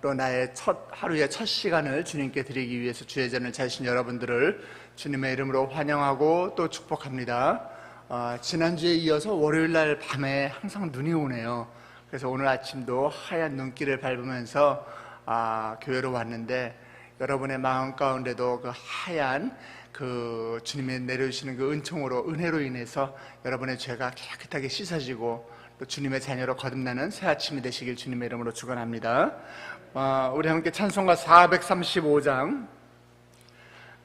또 나의 하루의 첫 시간을 주님께 드리기 위해서 주의 전을 찾으신 여러분들을 주님의 이름으로 환영하고 또 축복합니다. 지난주에 이어서 월요일날 밤에 항상 눈이 오네요. 그래서 오늘 아침도 하얀 눈길을 밟으면서 교회로 왔는데, 여러분의 마음 가운데도 그 하얀 주님의 내려주시는 그 은혜로 인해서 여러분의 죄가 깨끗하게 씻어지고 또 주님의 자녀로 거듭나는 새 아침이 되시길 주님의 이름으로 축원합니다. 우리 함께 찬송가 435장,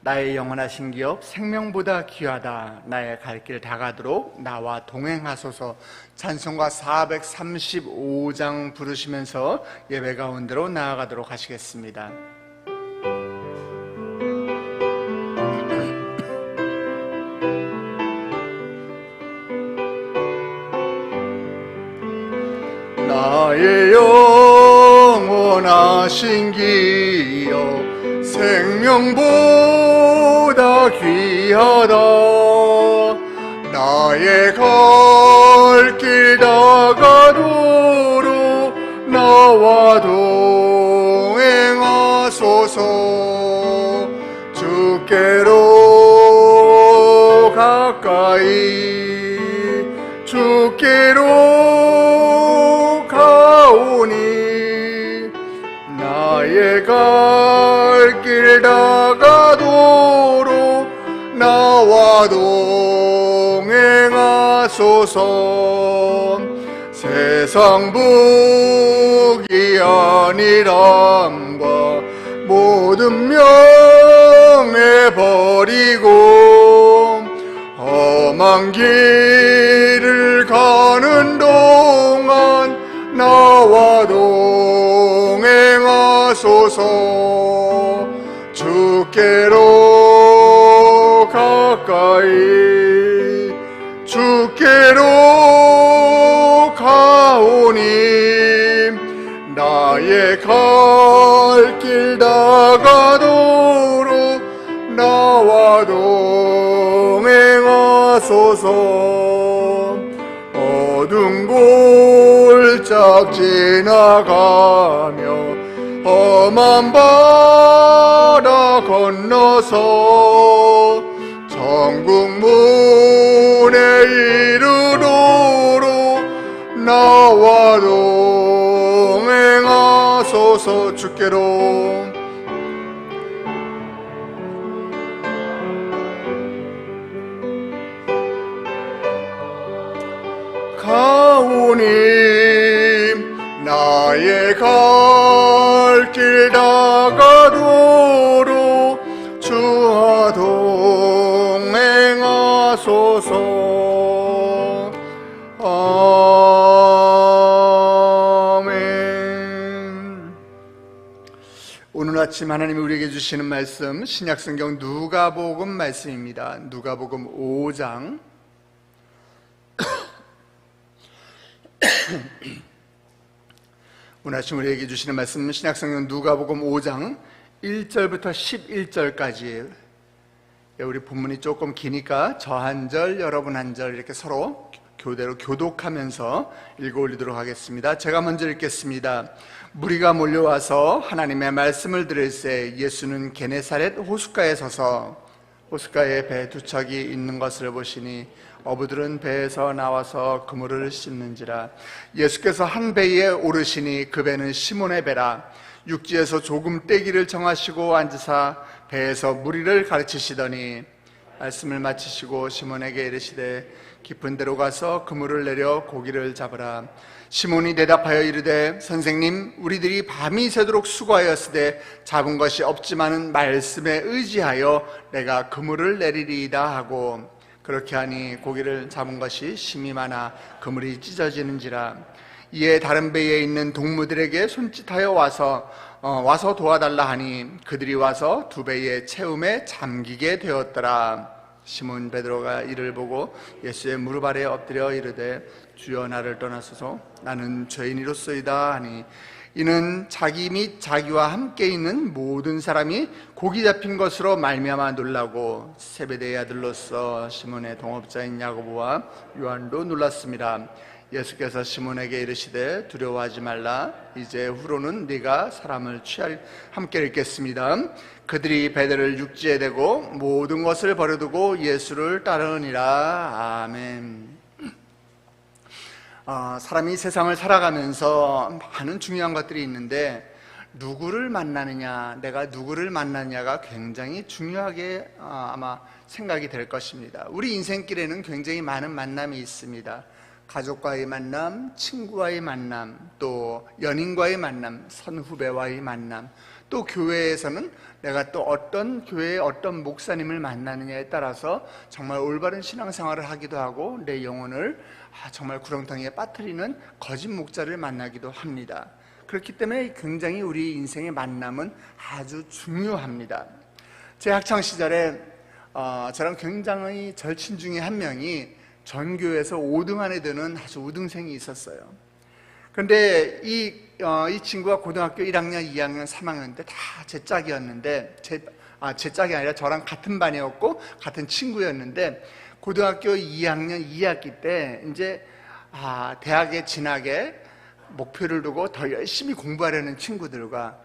나의 영원하신 기업 생명보다 귀하다, 나의 갈 길 다가도록 나와 동행하소서. 찬송가 435장 부르시면서 예배 가운데로 나아가도록 하시겠습니다. 나의 영원하신 기업 생명보다 귀하다, 나의 갈 길 다가도록 나와 동행하소서. 주께로 가까이 주께로 가오니, 나의 갈 길 다가도록 나와 동행하소서. 세상 복이 아니람과 모든 명예버리고 험한 길을 가는 동안 나와 동행하소서. 주께로 가까이 주께로 가오니, 나의 갈 길 다가도록 나와 동행하소서. 어두운 골짝 지나가며 험한 바다 건너서 천국 문에 이르도록 나와 동행하소서. 주께로 가오니, 나의 갈 길 다가도록 주와 동행하소서. 아멘. 오늘 아침 하나님이 우리에게 주시는 말씀, 신약성경 누가복음 말씀입니다. 누가복음 5장 오늘 아침 우리에게 주시는 말씀은 신약성경 누가복음 5장 1절부터 11절까지예요. 우리 본문이 조금 기니까 저 한 절, 여러분 한 절 이렇게 서로 교대로 교독하면서 읽어 올리도록 하겠습니다. 제가 먼저 읽겠습니다. 무리가 몰려와서 하나님의 말씀을 들을새 예수는 게네사렛 호숫가에 서서 호숫가에 배 두 척이 있는 것을 보시니 어부들은 배에서 나와서 그물을 씻는지라. 예수께서 한 배에 오르시니 그 배는 시몬의 배라. 육지에서 조금 떼기를 정하시고 앉으사 배에서 무리를 가르치시더니 말씀을 마치시고 시몬에게 이르시되 깊은 데로 가서 그물을 내려 고기를 잡으라. 시몬이 대답하여 이르되 선생님, 우리들이 밤이 새도록 수고하였으되 잡은 것이 없지만은 말씀에 의지하여 내가 그물을 내리리이다 하고, 그렇게 하니 고기를 잡은 것이 심이 많아 그물이 찢어지는지라. 이에 다른 배에 있는 동무들에게 손짓하여 와서 도와달라 하니 그들이 와서 두 배의 채움에 잠기게 되었더라. 시몬 베드로가 이를 보고 예수의 무릎 아래 엎드려 이르되 주여, 나를 떠나소서, 나는 죄인이로소이다 하니, 이는 자기 및 자기와 함께 있는 모든 사람이 고기 잡힌 것으로 말미암아 놀라고 세베대의 아들로서 시몬의 동업자인 야고보와 요한도 놀랐습니다. 예수께서 시몬에게 이르시되 두려워하지 말라. 이제 후로는 네가 사람을 취할. 함께 읽겠습니다. 그들이 베드로를 육지에 대고 모든 것을 버려두고 예수를 따르니라. 아멘. 사람이 세상을 살아가면서 많은 중요한 것들이 있는데 누구를 만나느냐, 내가 누구를 만나느냐가 굉장히 중요하게 아마 생각이 될 것입니다. 우리 인생길에는 굉장히 많은 만남이 있습니다. 가족과의 만남, 친구와의 만남, 또 연인과의 만남, 선후배와의 만남, 또 교회에서는 내가 또 어떤 교회의 어떤 목사님을 만나느냐에 따라서 정말 올바른 신앙생활을 하기도 하고 내 영혼을 정말 구렁텅이에 빠뜨리는 거짓 목자를 만나기도 합니다. 그렇기 때문에 굉장히 우리 인생의 만남은 아주 중요합니다. 제 학창시절에 저랑 굉장히 절친 중에 한 명이 전교에서 5등 안에 드는 아주 우등생이 있었어요. 그런데 이 친구가 고등학교 1학년, 2학년, 3학년 때 다 제 짝이었는데 제 짝이 아니라 저랑 같은 반이었고 같은 친구였는데 고등학교 2학년 2학기 때 이제 대학에 진학에 목표를 두고 더 열심히 공부하려는 친구들과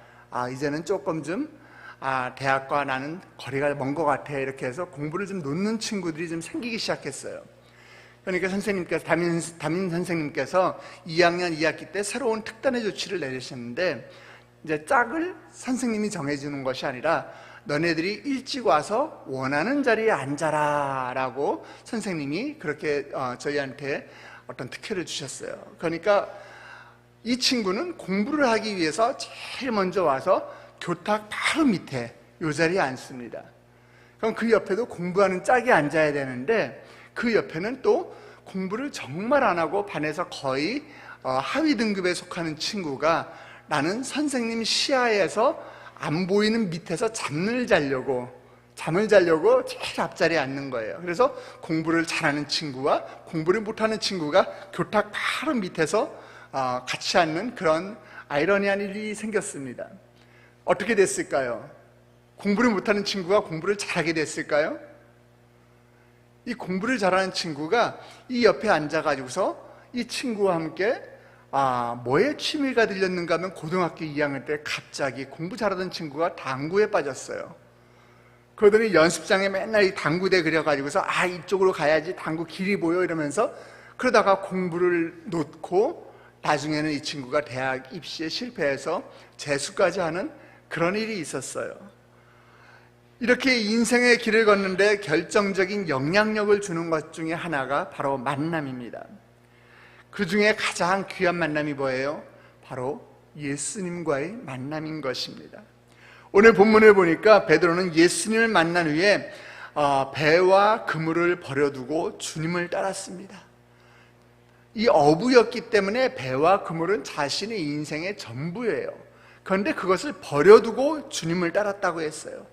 이제는 조금 좀 대학과 나는 거리가 먼 것 같아 이렇게 해서 공부를 좀 놓는 친구들이 좀 생기기 시작했어요. 그러니까 담임 선생님께서 2학년 2학기 때 새로운 특단의 조치를 내리셨는데 이제 짝을 선생님이 정해주는 것이 아니라 너네들이 일찍 와서 원하는 자리에 앉아라 라고 선생님이 그렇게 저희한테 어떤 특혜를 주셨어요. 그러니까 이 친구는 공부를 하기 위해서 제일 먼저 와서 교탁 바로 밑에 이 자리에 앉습니다. 그럼 그 옆에도 공부하는 짝이 앉아야 되는데 그 옆에는 또 공부를 정말 안 하고 반에서 거의 하위 등급에 속하는 친구가 나는 선생님 시야에서 안 보이는 밑에서 잠을 자려고 제일 앞자리에 앉는 거예요. 그래서 공부를 잘하는 친구와 공부를 못하는 친구가 교탁 바로 밑에서 같이 앉는 그런 아이러니한 일이 생겼습니다. 어떻게 됐을까요? 공부를 못하는 친구가 공부를 잘하게 됐을까요? 이 공부를 잘하는 친구가 이 옆에 앉아가지고서 이 친구와 함께 뭐에 취미가 들렸는가 하면 고등학교 2학년 때 갑자기 공부 잘하던 친구가 당구에 빠졌어요. 그러더니 연습장에 맨날 이 당구대 그려가지고서 이쪽으로 가야지 당구 길이 보여 이러면서 그러다가 공부를 놓고 나중에는 이 친구가 대학 입시에 실패해서 재수까지 하는 그런 일이 있었어요. 이렇게 인생의 길을 걷는데 결정적인 영향력을 주는 것 중에 하나가 바로 만남입니다. 그 중에 가장 귀한 만남이 뭐예요? 바로 예수님과의 만남인 것입니다. 오늘 본문을 보니까 베드로는 예수님을 만난 후에 배와 그물을 버려두고 주님을 따랐습니다. 이 어부였기 때문에 배와 그물은 자신의 인생의 전부예요. 그런데 그것을 버려두고 주님을 따랐다고 했어요.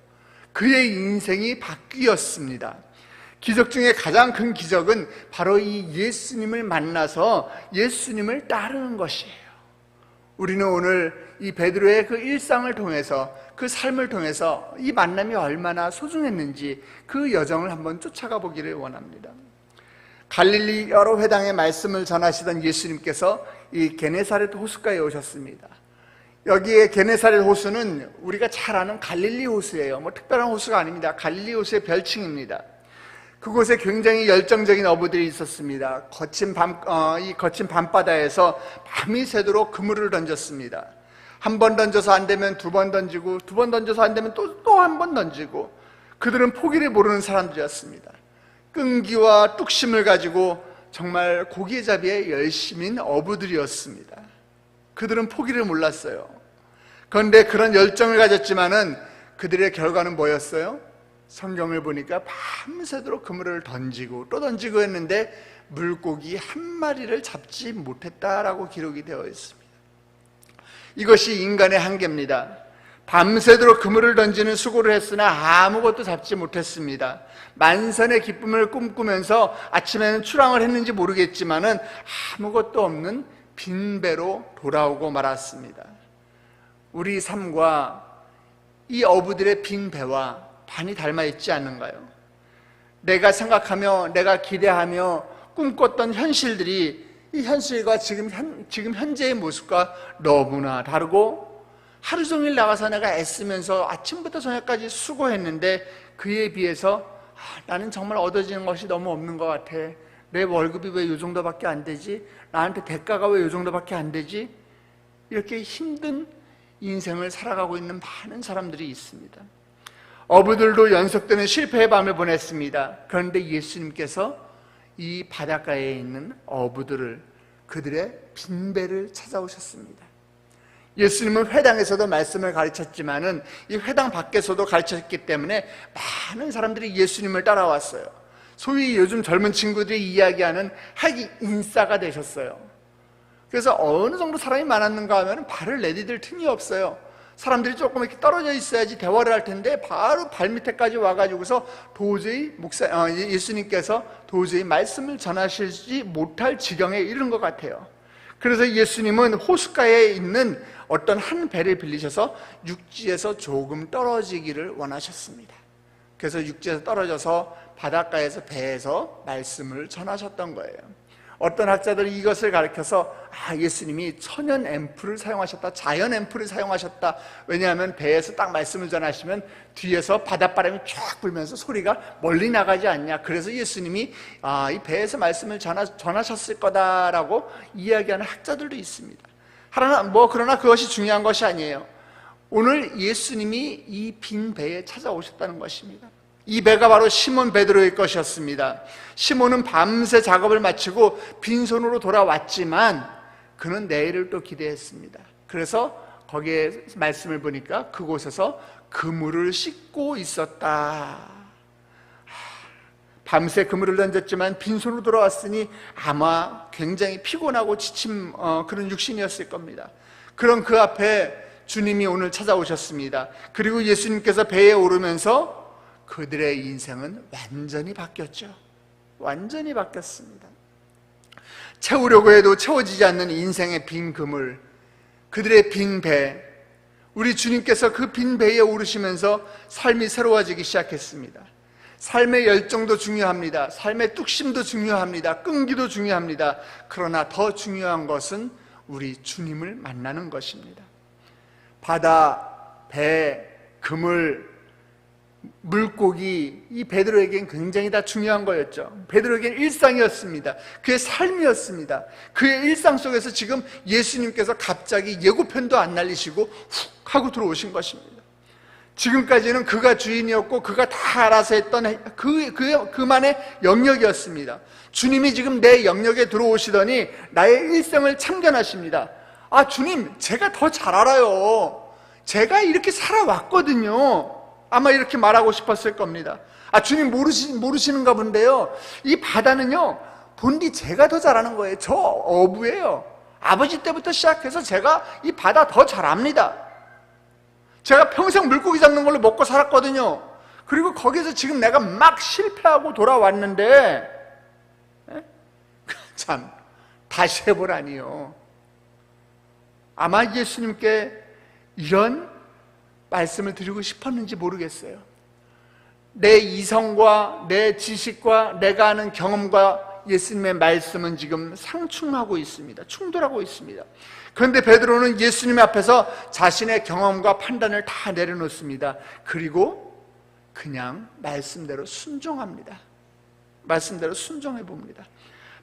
그의 인생이 바뀌었습니다. 기적 중에 가장 큰 기적은 바로 이 예수님을 만나서 예수님을 따르는 것이에요. 우리는 오늘 이 베드로의 그 일상을 통해서 그 삶을 통해서 이 만남이 얼마나 소중했는지 그 여정을 한번 쫓아가 보기를 원합니다. 갈릴리 여러 회당의 말씀을 전하시던 예수님께서 이 게네사렛 호숫가에 오셨습니다. 여기에 게네사렛 호수는 우리가 잘 아는 갈릴리 호수예요. 특별한 호수가 아닙니다. 갈릴리 호수의 별칭입니다. 그곳에 굉장히 열정적인 어부들이 있었습니다. 이 거친 밤바다에서 밤이 새도록 그물을 던졌습니다. 한 번 던져서 안 되면 두 번 던지고, 두 번 던져서 안 되면 또 한 번 던지고, 그들은 포기를 모르는 사람들이었습니다. 끈기와 뚝심을 가지고 정말 고기잡이에 열심인 어부들이었습니다. 그들은 포기를 몰랐어요. 그런데 그런 열정을 가졌지만은 그들의 결과는 뭐였어요? 성경을 보니까 밤새도록 그물을 던지고 또 던지고 했는데 물고기 한 마리를 잡지 못했다라고 기록이 되어 있습니다. 이것이 인간의 한계입니다. 밤새도록 그물을 던지는 수고를 했으나 아무것도 잡지 못했습니다. 만선의 기쁨을 꿈꾸면서 아침에는 출항을 했는지 모르겠지만은 아무것도 없는 빈배로 돌아오고 말았습니다. 우리 삶과 이 어부들의 빈배와 많이 닮아 있지 않는가요? 내가 생각하며 내가 기대하며 꿈꿨던 현실들이 이 현실과 지금 현재의 모습과 너무나 다르고, 하루 종일 나가서 내가 애쓰면서 아침부터 저녁까지 수고했는데 그에 비해서 나는 정말 얻어지는 것이 너무 없는 것 같아. 내 월급이 왜 이 정도밖에 안 되지? 나한테 대가가 왜 이 정도밖에 안 되지? 이렇게 힘든 인생을 살아가고 있는 많은 사람들이 있습니다. 어부들도 연속되는 실패의 밤을 보냈습니다. 그런데 예수님께서 이 바닷가에 있는 어부들을, 그들의 빈배를 찾아오셨습니다. 예수님은 회당에서도 말씀을 가르쳤지만은 이 회당 밖에서도 가르쳤기 때문에 많은 사람들이 예수님을 따라왔어요. 소위 요즘 젊은 친구들이 이야기하는 핵인싸가 되셨어요. 그래서 어느 정도 사람이 많았는가 하면 발을 내디딜 틈이 없어요. 사람들이 조금 이렇게 떨어져 있어야지 대화를 할 텐데 바로 발밑에까지 와가지고서 도저히 예수님께서 도저히 말씀을 전하시지 못할 지경에 이른 것 같아요. 그래서 예수님은 호숫가에 있는 어떤 한 배를 빌리셔서 육지에서 조금 떨어지기를 원하셨습니다. 그래서 육지에서 떨어져서 바닷가에서 배에서 말씀을 전하셨던 거예요. 어떤 학자들이 이것을 가르쳐서 예수님이 천연 앰프를 사용하셨다, 자연 앰프를 사용하셨다. 왜냐하면 배에서 딱 말씀을 전하시면 뒤에서 바닷바람이 쫙 불면서 소리가 멀리 나가지 않냐. 그래서 예수님이 이 배에서 말씀을 전하셨을 거다라고 이야기하는 학자들도 있습니다. 그러나 그것이 중요한 것이 아니에요. 오늘 예수님이 이 빈 배에 찾아오셨다는 것입니다. 이 배가 바로 시몬 베드로의 것이었습니다. 시몬은 밤새 작업을 마치고 빈손으로 돌아왔지만 그는 내일을 또 기대했습니다. 그래서 거기에 말씀을 보니까 그곳에서 그물을 씻고 있었다. 밤새 그물을 던졌지만 빈손으로 돌아왔으니 아마 굉장히 피곤하고 지친 그런 육신이었을 겁니다. 그런 그 앞에 주님이 오늘 찾아오셨습니다. 그리고 예수님께서 배에 오르면서 그들의 인생은 완전히 바뀌었죠. 완전히 바뀌었습니다. 채우려고 해도 채워지지 않는 인생의 빈 그물, 그들의 빈 배, 우리 주님께서 그 빈 배에 오르시면서 삶이 새로워지기 시작했습니다. 삶의 열정도 중요합니다. 삶의 뚝심도 중요합니다. 끈기도 중요합니다. 그러나 더 중요한 것은 우리 주님을 만나는 것입니다. 바다, 배, 그물, 물고기, 이 베드로에겐 굉장히 다 중요한 거였죠. 베드로에겐 일상이었습니다. 그의 삶이었습니다. 그의 일상 속에서 지금 예수님께서 갑자기 예고편도 안 날리시고 훅 하고 들어오신 것입니다. 지금까지는 그가 주인이었고 그가 다 알아서 했던 그만의 영역이었습니다. 주님이 지금 내 영역에 들어오시더니 나의 일생을 참견하십니다. 주님, 제가 더 잘 알아요. 제가 이렇게 살아왔거든요. 아마 이렇게 말하고 싶었을 겁니다. 주님 모르시는가 본데요, 이 바다는요 본디 제가 더 잘하는 거예요. 저 어부예요. 아버지 때부터 시작해서 제가 이 바다 더 잘 압니다. 제가 평생 물고기 잡는 걸로 먹고 살았거든요. 그리고 거기서 지금 내가 막 실패하고 돌아왔는데 참 다시 해보라니요. 아마 예수님께 이런 말씀을 드리고 싶었는지 모르겠어요. 내 이성과 내 지식과 내가 아는 경험과 예수님의 말씀은 지금 상충하고 있습니다. 충돌하고 있습니다. 그런데 베드로는 예수님 앞에서 자신의 경험과 판단을 다 내려놓습니다. 그리고 그냥 말씀대로 순종합니다. 말씀대로 순종해 봅니다.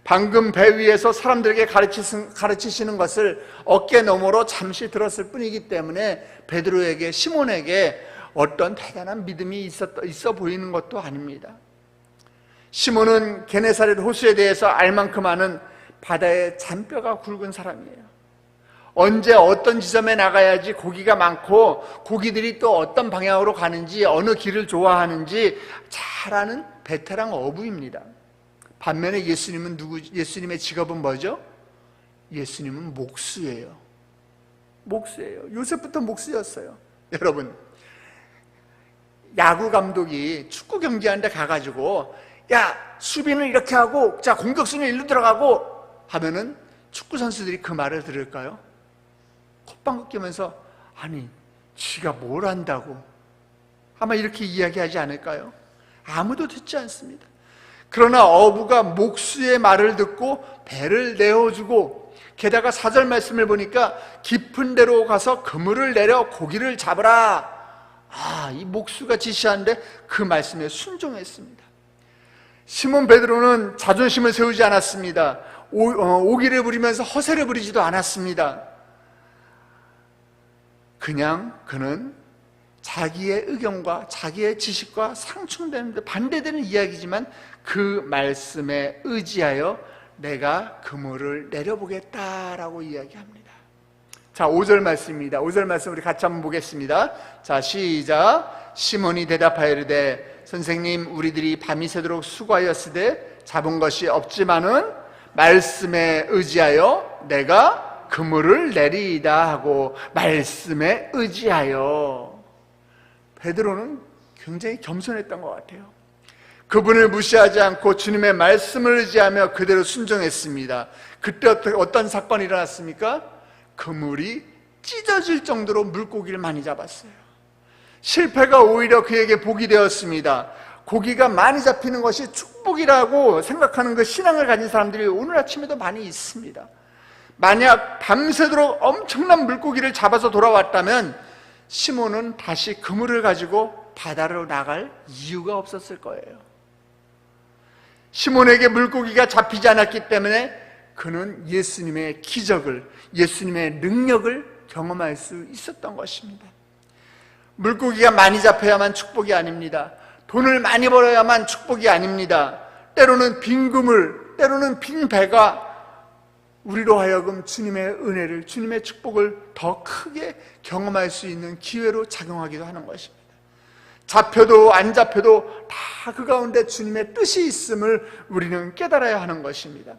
방금 배 위에서 사람들에게 가르치시는 것을 어깨 너머로 잠시 들었을 뿐이기 때문에 베드로에게, 시몬에게 어떤 대단한 믿음이 있어 보이는 것도 아닙니다. 시몬은 게네사렛 호수에 대해서 알 만큼 아는 바다의 잔뼈가 굵은 사람이에요. 언제 어떤 지점에 나가야지 고기가 많고 고기들이 또 어떤 방향으로 가는지, 어느 길을 좋아하는지 잘 아는 베테랑 어부입니다. 반면에 예수님의 직업은 뭐죠? 예수님은 목수예요. 목수예요. 요새부터 목수였어요. 여러분, 야구 감독이 축구 경기하는데 가가지고 수비는 이렇게 하고 공격수는 일로 들어가고 하면은 축구 선수들이 그 말을 들을까요? 콧방귀 뀌면서 지가 뭘 안다고 아마 이렇게 이야기하지 않을까요? 아무도 듣지 않습니다. 그러나 어부가 목수의 말을 듣고 배를 내어주고, 게다가 4절 말씀을 보니까 깊은 데로 가서 그물을 내려 고기를 잡으라. 이 목수가 지시하는데 그 말씀에 순종했습니다. 시몬 베드로는 자존심을 세우지 않았습니다. 오기를 부리면서 허세를 부리지도 않았습니다. 그냥 그는 자기의 의견과 자기의 지식과 상충되는데 반대되는 이야기지만 그 말씀에 의지하여 내가 그물을 내려보겠다라고 이야기합니다. 자, 5절 말씀입니다. 5절 말씀 우리 같이 한번 보겠습니다. 자, 시작. 시몬이 대답하여 이르되 선생님, 우리들이 밤이 새도록 수고하였으되 잡은 것이 없지만은 말씀에 의지하여 내가 그물을 내리이다 하고, 말씀에 의지하여. 베드로는 굉장히 겸손했던 것 같아요. 그분을 무시하지 않고 주님의 말씀을 의지하며 그대로 순종했습니다. 그때 어떤 사건이 일어났습니까? 그물이 찢어질 정도로 물고기를 많이 잡았어요. 실패가 오히려 그에게 복이 되었습니다. 고기가 많이 잡히는 것이 축복이라고 생각하는 그 신앙을 가진 사람들이 오늘 아침에도 많이 있습니다. 만약 밤새도록 엄청난 물고기를 잡아서 돌아왔다면 시몬은 다시 그물을 가지고 바다로 나갈 이유가 없었을 거예요. 시몬에게 물고기가 잡히지 않았기 때문에 그는 예수님의 기적을, 예수님의 능력을 경험할 수 있었던 것입니다. 물고기가 많이 잡혀야만 축복이 아닙니다. 돈을 많이 벌어야만 축복이 아닙니다. 때로는 빈 그물, 때로는 빈 배가 우리로 하여금 주님의 은혜를, 주님의 축복을 더 크게 경험할 수 있는 기회로 작용하기도 하는 것입니다. 잡혀도 안 잡혀도 다 그 가운데 주님의 뜻이 있음을 우리는 깨달아야 하는 것입니다.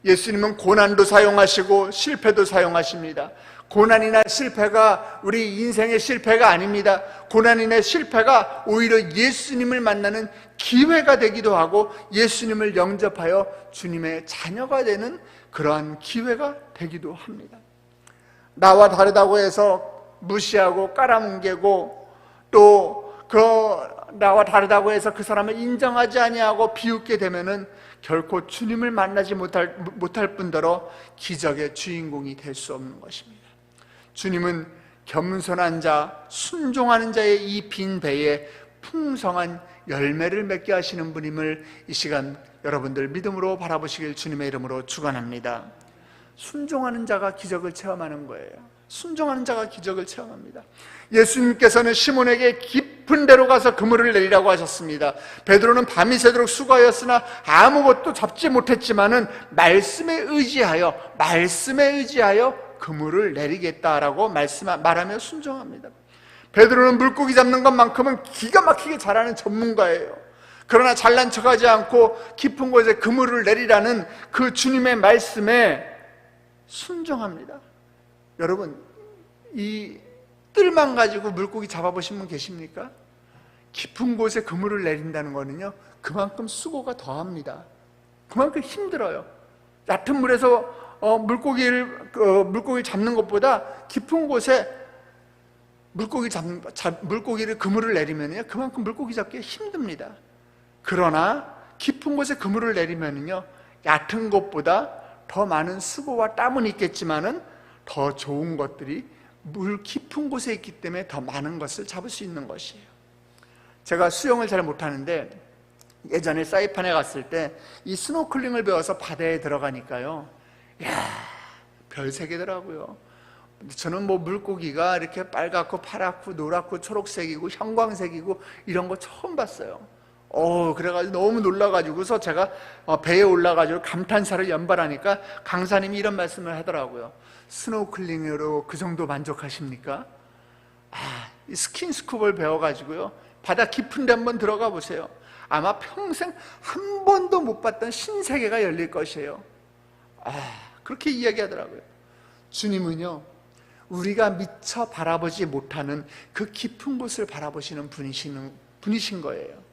예수님은 고난도 사용하시고 실패도 사용하십니다. 고난이나 실패가 우리 인생의 실패가 아닙니다. 고난이나 실패가 오히려 예수님을 만나는 기회가 되기도 하고 예수님을 영접하여 주님의 자녀가 되는 그러한 기회가 되기도 합니다. 나와 다르다고 해서 무시하고 깔아뭉개고, 또 나와 다르다고 해서 그 사람을 인정하지 아니하고 비웃게 되면은 결코 주님을 만나지 못할 뿐더러 기적의 주인공이 될 수 없는 것입니다. 주님은 겸손한 자, 순종하는 자의 이 빈 배에 풍성한 열매를 맺게 하시는 분임을 이 시간 여러분들 믿음으로 바라보시길 주님의 이름으로 축원합니다. 순종하는 자가 기적을 체험하는 거예요. 순종하는 자가 기적을 체험합니다. 예수님께서는 시몬에게 깊은 데로 가서 그물을 내리라고 하셨습니다. 베드로는 밤이 새도록 수고하였으나 아무것도 잡지 못했지만은 말씀에 의지하여 그물을 내리겠다라고 말하며 순종합니다. 베드로는 물고기 잡는 것만큼은 기가 막히게 잘하는 전문가예요. 그러나 잘난 척하지 않고 깊은 곳에 그물을 내리라는 그 주님의 말씀에 순종합니다. 여러분, 이 뜰만 가지고 물고기 잡아보신 분 계십니까? 깊은 곳에 그물을 내린다는 거는요, 그만큼 수고가 더합니다. 그만큼 힘들어요. 얕은 물에서 물고기를 잡는 것보다 깊은 곳에 물고기를 그물을 내리면요, 그만큼 물고기 잡기 힘듭니다. 그러나 깊은 곳에 그물을 내리면요, 얕은 곳보다 더 많은 수고와 땀은 있겠지만은 더 좋은 것들이 물 깊은 곳에 있기 때문에 더 많은 것을 잡을 수 있는 것이에요. 제가 수영을 잘 못하는데 예전에 사이판에 갔을 때 이 스노클링을 배워서 바다에 들어가니까요, 별세계더라고요. 저는 뭐 물고기가 이렇게 빨갛고 파랗고 노랗고 초록색이고 형광색이고 이런 거 처음 봤어요. 그래가지고 너무 놀라가지고서 제가 배에 올라가지고 감탄사를 연발하니까 강사님이 이런 말씀을 하더라고요. 스노클링으로 그 정도 만족하십니까? 이 스킨스쿠버를 배워가지고요, 바다 깊은 데 한번 들어가 보세요. 아마 평생 한 번도 못 봤던 신세계가 열릴 것이에요. 그렇게 이야기하더라고요. 주님은요, 우리가 미처 바라보지 못하는 그 깊은 곳을 바라보시는 분이신 거예요.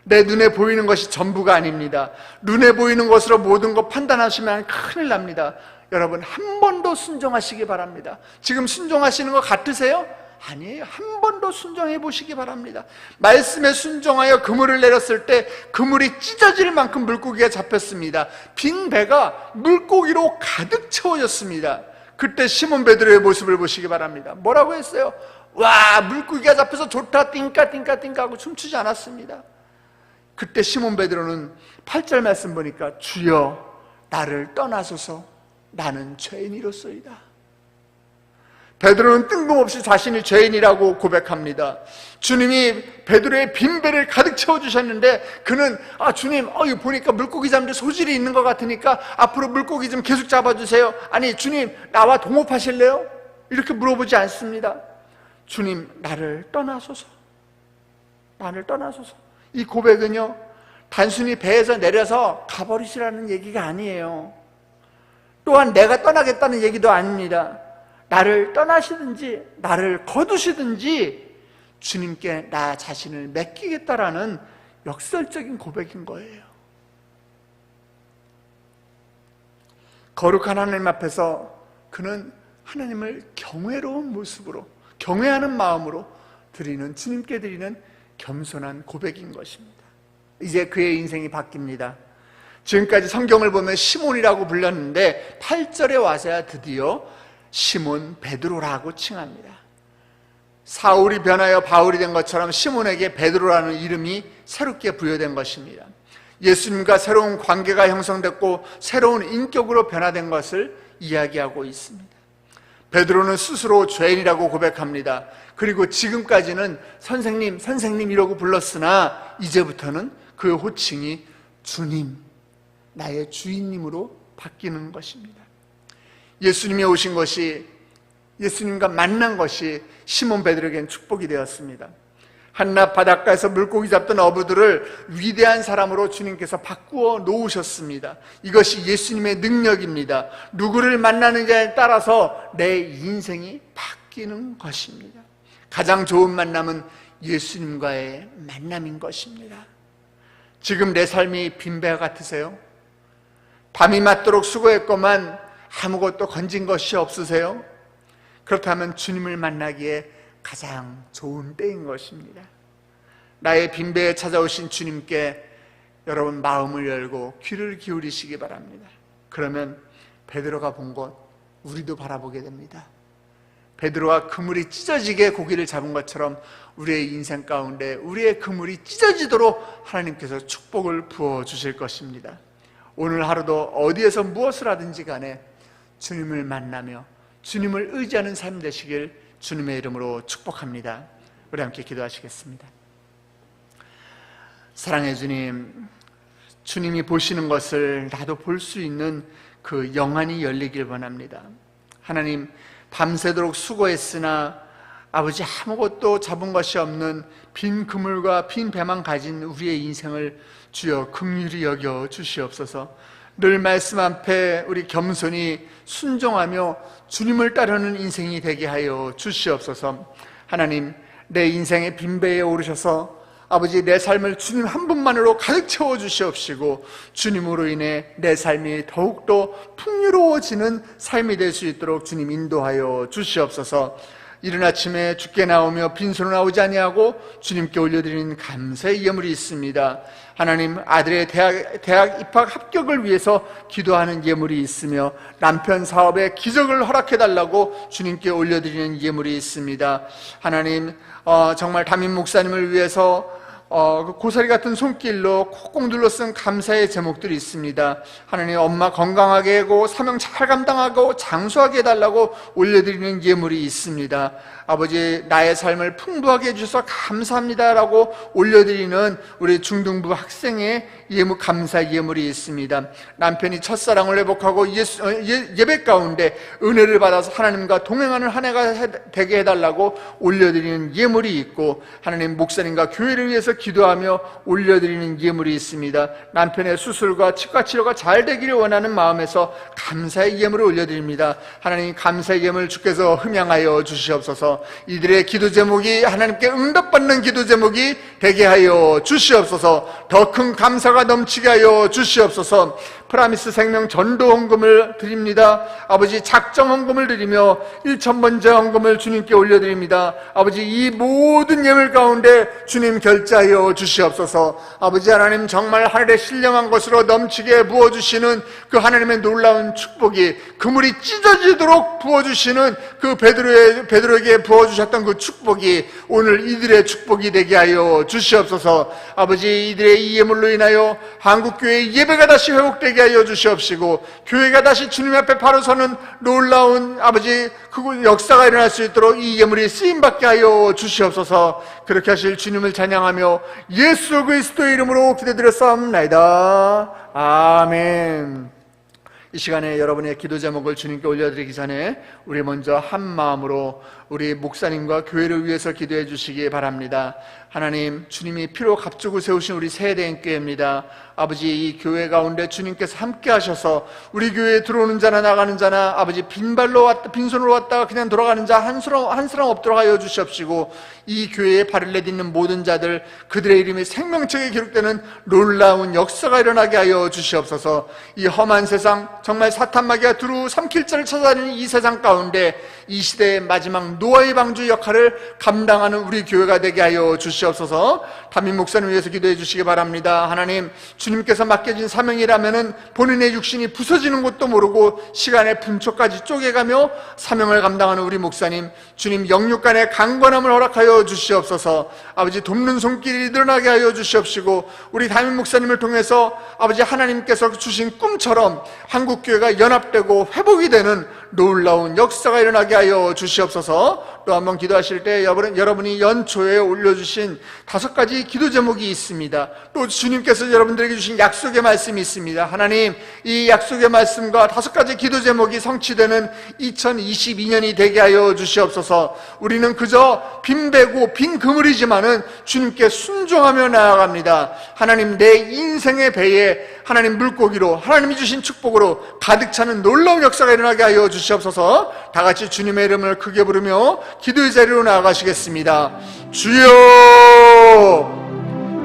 내 눈에 보이는 것이 전부가 아닙니다. 눈에 보이는 것으로 모든 것 판단하시면 큰일 납니다. 여러분, 한 번 더 순종하시기 바랍니다. 지금 순종하시는 것 같으세요? 아니에요. 한 번 더 순종해 보시기 바랍니다. 말씀에 순종하여 그물을 내렸을 때 그물이 찢어질 만큼 물고기가 잡혔습니다. 빈 배가 물고기로 가득 채워졌습니다. 그때 시몬 베드로의 모습을 보시기 바랍니다. 뭐라고 했어요? 와, 물고기가 잡혀서 좋다, 띵까 띵까 띵까 하고 춤추지 않았습니다. 그때 시몬 베드로는 8절 말씀 보니까 주여 나를 떠나소서 나는 죄인이로소이다. 베드로는 뜬금없이 자신이 죄인이라고 고백합니다. 주님이 베드로의 빈배를 가득 채워주셨는데 그는 주님 이거 보니까 물고기 잡는 소질이 있는 것 같으니까 앞으로 물고기 좀 계속 잡아주세요. 아니 주님 나와 동업하실래요? 이렇게 물어보지 않습니다. 주님 나를 떠나소서, 나를 떠나소서. 이 고백은요 단순히 배에서 내려서 가버리시라는 얘기가 아니에요. 또한 내가 떠나겠다는 얘기도 아닙니다. 나를 떠나시든지 나를 거두시든지 주님께 나 자신을 맡기겠다라는 역설적인 고백인 거예요. 거룩한 하나님 앞에서 그는 하나님을 경외로운 모습으로, 경외하는 마음으로 드리는, 주님께 드리는 겸손한 고백인 것입니다. 이제 그의 인생이 바뀝니다. 지금까지 성경을 보면 시몬이라고 불렸는데 8절에 와서야 드디어 시몬 베드로라고 칭합니다. 사울이 변하여 바울이 된 것처럼 시몬에게 베드로라는 이름이 새롭게 부여된 것입니다. 예수님과 새로운 관계가 형성됐고 새로운 인격으로 변화된 것을 이야기하고 있습니다. 베드로는 스스로 죄인이라고 고백합니다. 그리고 지금까지는 선생님, 선생님 이러고 불렀으나 이제부터는 그 호칭이 주님, 나의 주인님으로 바뀌는 것입니다. 예수님이 오신 것이, 예수님과 만난 것이 시몬 베드로에게는 축복이 되었습니다. 한낱 바닷가에서 물고기 잡던 어부들을 위대한 사람으로 주님께서 바꾸어 놓으셨습니다. 이것이 예수님의 능력입니다. 누구를 만나느냐에 따라서 내 인생이 바뀌는 것입니다. 가장 좋은 만남은 예수님과의 만남인 것입니다. 지금 내 삶이 빈배 같으세요? 밤이 맞도록 수고했건만 아무것도 건진 것이 없으세요? 그렇다면 주님을 만나기에 가장 좋은 때인 것입니다. 나의 빈배에 찾아오신 주님께 여러분 마음을 열고 귀를 기울이시기 바랍니다. 그러면 베드로가 본 것 우리도 바라보게 됩니다. 베드로와 그물이 찢어지게 고기를 잡은 것처럼 우리의 인생 가운데 우리의 그물이 찢어지도록 하나님께서 축복을 부어주실 것입니다. 오늘 하루도 어디에서 무엇을 하든지 간에 주님을 만나며 주님을 의지하는 삶 되시길 주님의 이름으로 축복합니다. 우리 함께 기도하시겠습니다. 사랑해 주님, 주님이 보시는 것을 나도 볼 수 있는 그 영안이 열리길 원합니다. 하나님, 밤새도록 수고했으나 아버지 아무것도 잡은 것이 없는 빈 그물과 빈 배만 가진 우리의 인생을 주여 긍휼히 여겨 주시옵소서. 늘 말씀 앞에 우리 겸손히 순종하며 주님을 따르는 인생이 되게 하여 주시옵소서. 하나님, 내 인생의 빈배에 오르셔서 아버지 내 삶을 주님 한 분만으로 가득 채워 주시옵시고 주님으로 인해 내 삶이 더욱더 풍요로워지는 삶이 될 수 있도록 주님 인도하여 주시옵소서. 이른 아침에 주께 나오며 빈손으로 나오지 아니하고 주님께 올려드리는 감사의 예물이 있습니다. 하나님, 아들의 대학 입학 합격을 위해서 기도하는 예물이 있으며 남편 사업에 기적을 허락해달라고 주님께 올려드리는 예물이 있습니다. 하나님, 정말 담임 목사님을 위해서 고사리 같은 손길로 콕콕 눌러 쓴 감사의 제목들이 있습니다. 하나님, 엄마 건강하게 하고 사명 잘 감당하고 장수하게 해달라고 올려드리는 예물이 있습니다. 아버지, 나의 삶을 풍부하게 해주셔서 감사합니다라고 올려드리는 우리 중등부 학생의 감사 예물이 있습니다. 남편이 첫사랑을 회복하고 예배 가운데 은혜를 받아서 하나님과 동행하는 한 해가 되게 해달라고 올려드리는 예물이 있고, 하나님, 목사님과 교회를 위해서 기도하며 올려드리는 예물이 있습니다. 남편의 수술과 치과 치료가 잘 되기를 원하는 마음에서 감사의 예물을 올려드립니다. 하나님, 감사의 예물 주께서 흠양하여 주시옵소서. 이들의 기도 제목이 하나님께 응답받는 기도 제목이 되게 하여 주시옵소서. 더 큰 감사가 넘치게 하여 주시옵소서. 프라미스 생명 전도 헌금을 드립니다. 아버지, 작정 헌금을 드리며 1,000번째 헌금을 주님께 올려드립니다. 아버지, 이 모든 예물 가운데 주님 결제하여 주시옵소서. 아버지 하나님, 정말 하늘의 신령한 것으로 넘치게 부어주시는 그 하나님의 놀라운 축복이, 그물이 찢어지도록 부어주시는 그 베드로에게 부어주셨던 그 축복이 오늘 이들의 축복이 되게 하여 주시옵소서. 아버지, 이들의 이 예물로 인하여 한국교회의 예배가 다시 회복되게 하여 주시옵시고, 교회가 다시 주님 앞에 바로 서는 놀라운 아버지 그 역사가 일어날 수 있도록 이 예물이 쓰임받게 하여 주시옵소서. 그렇게 하실 주님을 찬양하며 예수 그리스도의 이름으로 기도드렸사옵나이다. 아멘. 이 시간에 여러분의 기도 제목을 주님께 올려드리기 전에 우리 먼저 한 마음으로 우리 목사님과 교회를 위해서 기도해 주시기 바랍니다. 하나님, 주님이 피로 값주고 세우신 우리 세대인교회입니다. 아버지, 이 교회 가운데 주님께서 함께 하셔서 우리 교회에 들어오는 자나 나가는 자나 아버지 빈손으로 왔다가 그냥 돌아가는 자 한 사람 없도록 하여 주시옵시고, 이 교회에 발을 내딛는 모든 자들 그들의 이름이 생명책에 기록되는 놀라운 역사가 일어나게 하여 주시옵소서. 이 험한 세상, 정말 사탄 마귀가 두루 삼킬 자를 찾아다니는 이 세상 가운데 이 시대의 마지막 노아의 방주 역할을 감당하는 우리 교회가 되게 하여 주시옵소서. 담임 목사님 위해서 기도해 주시기 바랍니다. 하나님, 주님께서 맡겨진 사명이라면은 본인의 육신이 부서지는 것도 모르고 시간의 분초까지 쪼개가며 사명을 감당하는 우리 목사님, 주님 영육간의 강건함을 허락하여 주시옵소서. 아버지, 돕는 손길이 늘어나게 하여 주시옵시고, 우리 담임 목사님을 통해서 아버지 하나님께서 주신 꿈처럼 한국교회가 연합되고 회복이 되는 놀라운 역사가 일어나게 하여 주시옵소서. 또 한번 기도하실 때 여러분이 연초에 올려주신 5가지 기도 제목이 있습니다. 또 주님께서 여러분들에게 주신 약속의 말씀이 있습니다. 하나님, 이 약속의 말씀과 5가지 기도 제목이 성취되는 2022년이 되게 하여 주시옵소서. 우리는 그저 빈배고 빈 그물이지만은 주님께 순종하며 나아갑니다. 하나님, 내 인생의 배에 하나님 물고기로 하나님이 주신 축복으로 가득 차는 놀라운 역사가 일어나게 하여 주시옵소서. 다 같이 주님의 이름을 크게 부르며 기도의 자리로 나아가시겠습니다. 주여,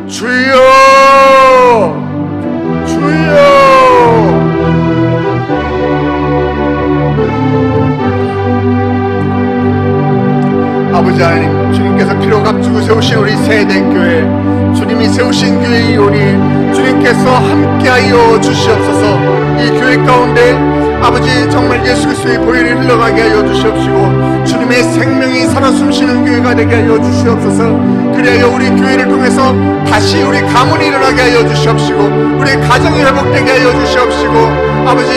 주여, 주여. 아버지 하나님, 주님께서 피로 값주고 세우신 우리 세대교회, 주님이 세우신 교회이오니 주님께서 함께하여 주시옵소서. 이 교회 가운데 아버지, 정말 예수 그리스도의 보혈이 흘러가게 하여 주시옵시고, 주님의 생명이 살아 숨쉬는 교회가 되게 하여 주시옵소서. 그리하여 우리 교회를 통해서 다시 우리 가문이 일어나게 하여 주시옵시고, 우리 가정이 회복되게 하여 주시옵시고, 아버지,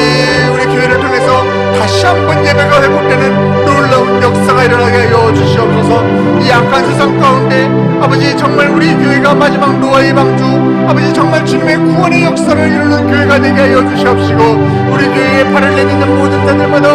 우리 교회를 통해서 다시 한번 예배가 회복되는 놀라운 역사가 일어나게 하여 주시옵소서. 이 악한 세상 가운데 아버지, 정말 우리 교회가 마지막 노아의 방주, 아버지, 정말 주님의 구원의 역사를 이루는 교회가 되게 하여 주시옵시고, 우리 교회에 발을 내딛는 모든 자들마다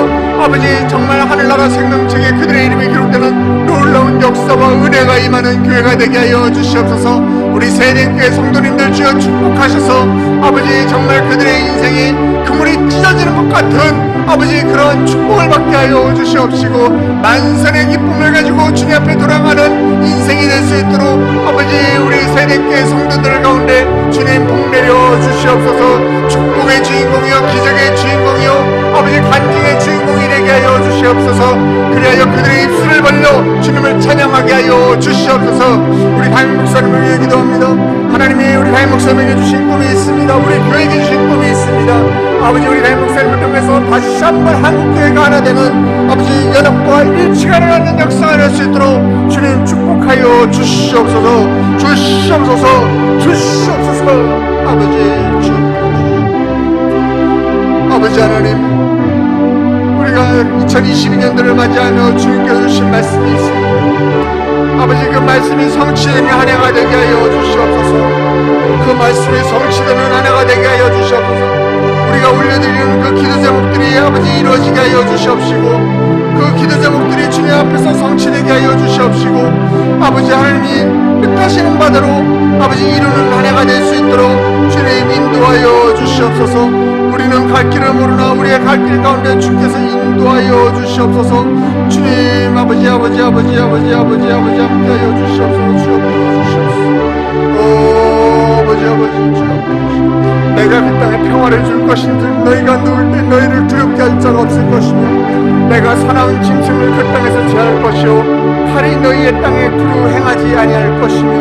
아버지, 정말 하늘나라 생명책에 그들의 이름이 기록되는 놀라운 역사와 은혜가 임하는 교회가 되게 하여 주시옵소서. 우리 세대교회 성도님들 주여 축복하셔서 아버지, 정말 그들의 인생이 그물이 찢어지는 것 같은 아버지 그런 축복을 받게 하여 주시옵시고, 만선의 기쁨을 가지고 주님 앞에 돌아가는 인생이 될 수 있도록 아버지, 우리 세대교회 성도들 가운데 주님 복 내려 주시옵소서. 축복의 주인공이요, 기적의 주인공이요, 아버지 간증의 주인공이 되게 하여 주시옵소서. 그리하여 그들의 입술을 벌려 주님을 찬양하게 하여 주시옵소서. 우리 담임 목사님을 위해 기도합니다. 하나님이 우리 담임 목사님에게 주신 꿈이 있습니다. 우리 교회에게 주신 꿈이 있습니다. 아버지, 우리 담임 목사님을 통해서 다시 한번 한국교회가 하나 되는 아버지 연합과 일치가 일어나는 역사가 될 수 있도록 주님 축복하여 주시옵소서. 주시옵소서. 주시옵소서. 아버지 하나님, 우리가 2022년도를 맞이하며 주님께서 주신 말씀이 있습니다. 아버지, 그 말씀이 성취되는 한 해가 되게 하여 주시옵소서. 그 말씀이 성취되는 한 해가 되게 하여 주시옵소서. 우리가 올려드리는 그 기도 제목들이 아버지 이루어지게 하여 주시옵시고, 그 기도 제목들이 주님 앞에서 성취되게 하여 주시옵시고, 아버지 하나님이 원하시는 바대로 아버지 이루는 한 해가 될 수 있도록 주님 인도하여 주시옵소서. 우리는 갈 길을 모르나 우리의 갈 길 가운데 주께서 인도하여 주시옵소서. 주님 아버지 함께하여 주시옵소서. 주옵소서. 아버지 주여, 내가 그 땅에 평화를 줄 것인지 너희가 누울 때 너희를 두렵게 할 자가 없을 것이며 내가 사나운 짐승을 그 땅에서 제할 것이요 칼이 너희의 땅에 두루 행하지 아니할 것이며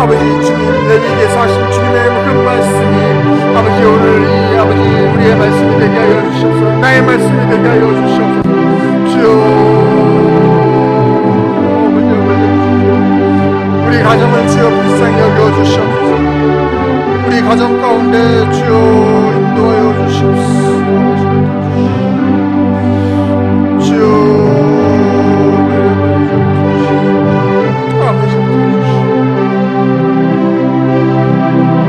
아버지 주님 레위기에서 하신 주님의 그 말씀이 아버지 오늘 이 아버지 우리의 말씀이 되게 하여 주시옵소서. 나의 말씀이 되게 하여 주시옵소서. 주여 우리 가정을 주여 불쌍히 여겨주시옵소서. 우리 가정 가운데 주여 인도하여 주시옵소서. 주여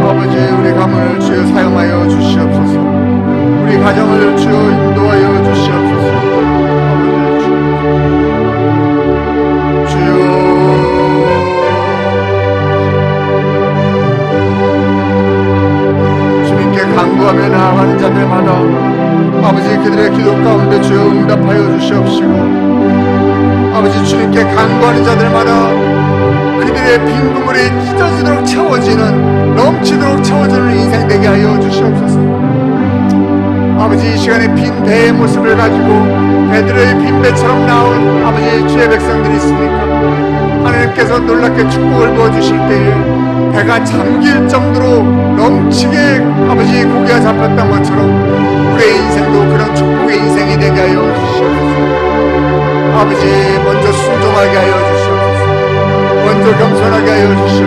아버지 우리 가문을 주여 사용하여 주시옵소서. 우리 가정을 주여 인도하여 주시옵소서. 간구하며 나아가는 자들마다 아버지 그들의 기도 가운데 주여 응답하여 주시옵시고 아버지 주님께 간구하는 자들마다 그들의 빈 그물이 찢어지도록 채워지는 넘치도록 채워지는 인생 되게 하여 주시옵소서. 아버지 이 시간에 빈 배의 모습을 가지고 배들의 빈 배처럼 나온 아버지 주의 백성들이 있습니까? 하나님께서 놀랍게 축복을 부어주실 때에 배가 잠길 정도로 넘치게 아버지 고기가 잡혔던 것처럼 우리의 인생도 그런 축복의 인생이 되게 하여 주시옵소서. 아버지 먼저 순종하게 하여 주시옵소서. 먼저 겸손하게 하여 주시옵소서.